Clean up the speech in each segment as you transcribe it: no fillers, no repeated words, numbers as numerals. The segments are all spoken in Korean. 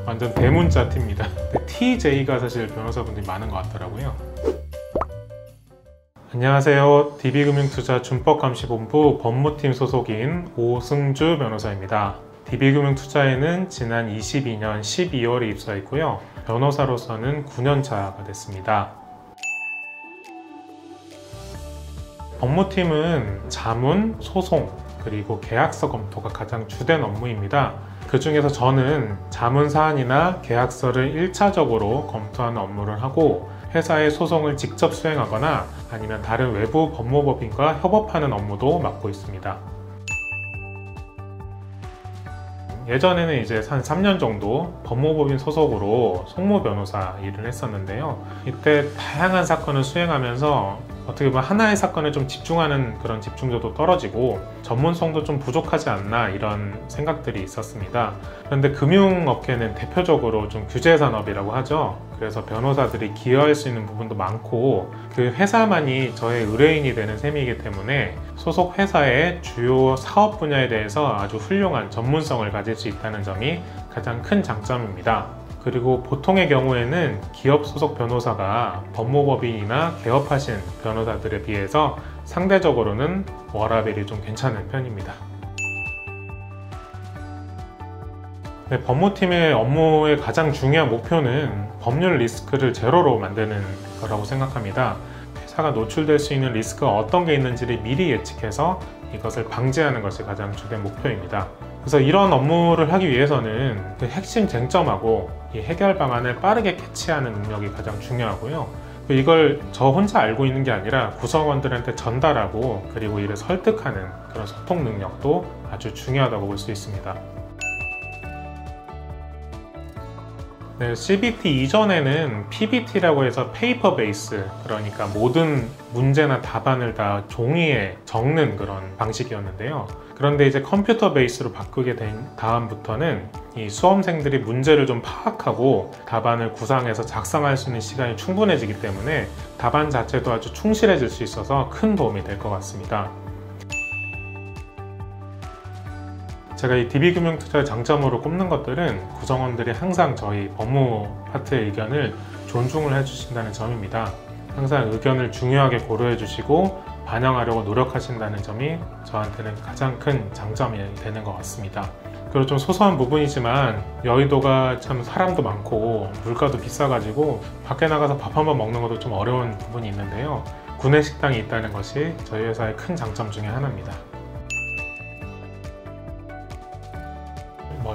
완전 대문자 T입니다. TJ가 사실 변호사분들이 많은 것 같더라고요. 안녕하세요. DB금융투자 준법감시본부 법무팀 소속인 오승주 변호사입니다. DB금융투자에는 지난 22년 12월에 입사했고요. 변호사로서는 9년차가 됐습니다. 법무팀은 자문, 소송, 그리고 계약서 검토가 가장 주된 업무입니다. 그 중에서 저는 자문 사안이나 계약서를 1차적으로 검토하는 업무를 하고 회사의 소송을 직접 수행하거나 아니면 다른 외부 법무법인과 협업하는 업무도 맡고 있습니다. 예전에는 이제 한 3년 정도 법무법인 소속으로 송무 변호사 일을 했었는데요. 이때 다양한 사건을 수행하면서 어떻게 보면 하나의 사건에 좀 집중하는 그런 집중도도 떨어지고 전문성도 좀 부족하지 않나 이런 생각들이 있었습니다. 그런데 금융업계는 대표적으로 좀 규제 산업이라고 하죠. 그래서 변호사들이 기여할 수 있는 부분도 많고 그 회사만이 저의 의뢰인이 되는 셈이기 때문에 소속 회사의 주요 사업 분야에 대해서 아주 훌륭한 전문성을 가질 수 있다는 점이 가장 큰 장점입니다. 그리고 보통의 경우에는 기업 소속 변호사가 법무법인이나 개업하신 변호사들에 비해서 상대적으로는 워라밸이 좀 괜찮은 편입니다. 네, 법무팀의 업무의 가장 중요한 목표는 법률 리스크를 제로로 만드는 거라고 생각합니다. 회사가 노출될 수 있는 리스크가 어떤 게 있는지를 미리 예측해서 이것을 방지하는 것이 가장 주된 목표입니다. 그래서 이런 업무를 하기 위해서는 그 핵심 쟁점하고 이 해결 방안을 빠르게 캐치하는 능력이 가장 중요하고요. 이걸 저 혼자 알고 있는 게 아니라 구성원들한테 전달하고 그리고 이를 설득하는 그런 소통 능력도 아주 중요하다고 볼 수 있습니다. 네, CBT 이전에는 PBT라고 해서 페이퍼 베이스, 그러니까 모든 문제나 답안을 다 종이에 적는 그런 방식이었는데요. 그런데 이제 컴퓨터 베이스로 바꾸게 된 다음부터는 이 수험생들이 문제를 좀 파악하고 답안을 구상해서 작성할 수 있는 시간이 충분해지기 때문에 답안 자체도 아주 충실해질 수 있어서 큰 도움이 될 것 같습니다. 제가 이 DB금융투자의 장점으로 꼽는 것들은 구성원들이 항상 저희 법무 파트의 의견을 존중을 해주신다는 점입니다. 항상 의견을 중요하게 고려해 주시고 반영하려고 노력하신다는 점이 저한테는 가장 큰 장점이 되는 것 같습니다. 그리고 좀 소소한 부분이지만 여의도가 참 사람도 많고 물가도 비싸가지고 밖에 나가서 밥 한번 먹는 것도 좀 어려운 부분이 있는데요. 구내식당이 있다는 것이 저희 회사의 큰 장점 중에 하나입니다.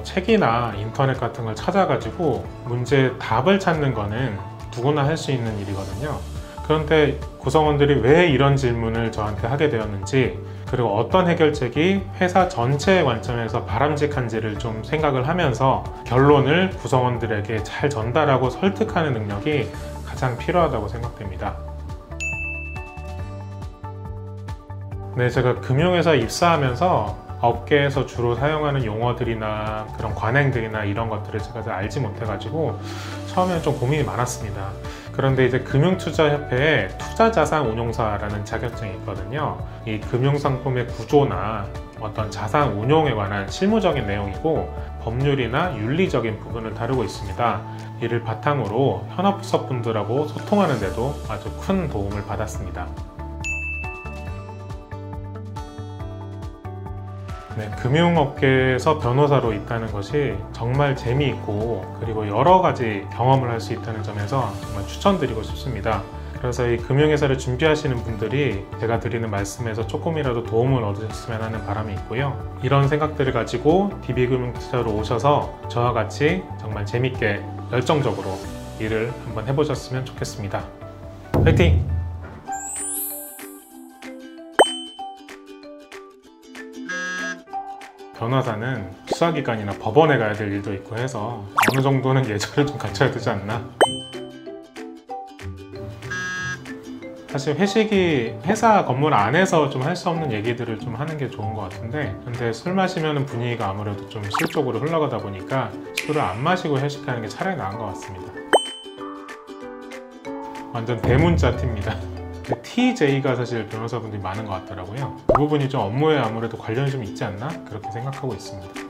책이나 인터넷 같은 걸 찾아가지고 문제의 답을 찾는 거는 누구나 할 수 있는 일이거든요. 그런데 구성원들이 왜 이런 질문을 저한테 하게 되었는지, 그리고 어떤 해결책이 회사 전체의 관점에서 바람직한지를 좀 생각을 하면서 결론을 구성원들에게 잘 전달하고 설득하는 능력이 가장 필요하다고 생각됩니다. 네, 제가 금융회사에 입사하면서 업계에서 주로 사용하는 용어들이나 그런 관행들이나 이런 것들을 제가 잘 알지 못해가지고 처음에는 좀 고민이 많았습니다. 그런데 이제 금융투자협회에 투자자산운용사라는 자격증이 있거든요. 이 금융상품의 구조나 어떤 자산 운용에 관한 실무적인 내용이고 법률이나 윤리적인 부분을 다루고 있습니다. 이를 바탕으로 현업부서분들하고 소통하는 데도 아주 큰 도움을 받았습니다. 네, 금융업계에서 변호사로 있다는 것이 정말 재미있고 그리고 여러 가지 경험을 할 수 있다는 점에서 정말 추천드리고 싶습니다. 그래서 이 금융회사를 준비하시는 분들이 제가 드리는 말씀에서 조금이라도 도움을 얻으셨으면 하는 바람이 있고요. 이런 생각들을 가지고 DB금융투자로 오셔서 저와 같이 정말 재밌게 열정적으로 일을 한번 해보셨으면 좋겠습니다. 화이팅! 변호사는 수사기관이나 법원에 가야 될 일도 있고 해서 어느 정도는 예절을 좀 갖춰야 되지 않나. 사실 회식이 회사 건물 안에서 좀 할 수 없는 얘기들을 좀 하는 게 좋은 것 같은데, 근데 술 마시면 분위기가 아무래도 좀 실적으로 흘러가다 보니까 술을 안 마시고 회식하는 게 차라리 나은 것 같습니다. 완전 대문자 T입니다. TJ가 사실 변호사분들이 많은 것 같더라고요. 그 부분이 좀 업무에 아무래도 관련이 좀 있지 않나? 그렇게 생각하고 있습니다.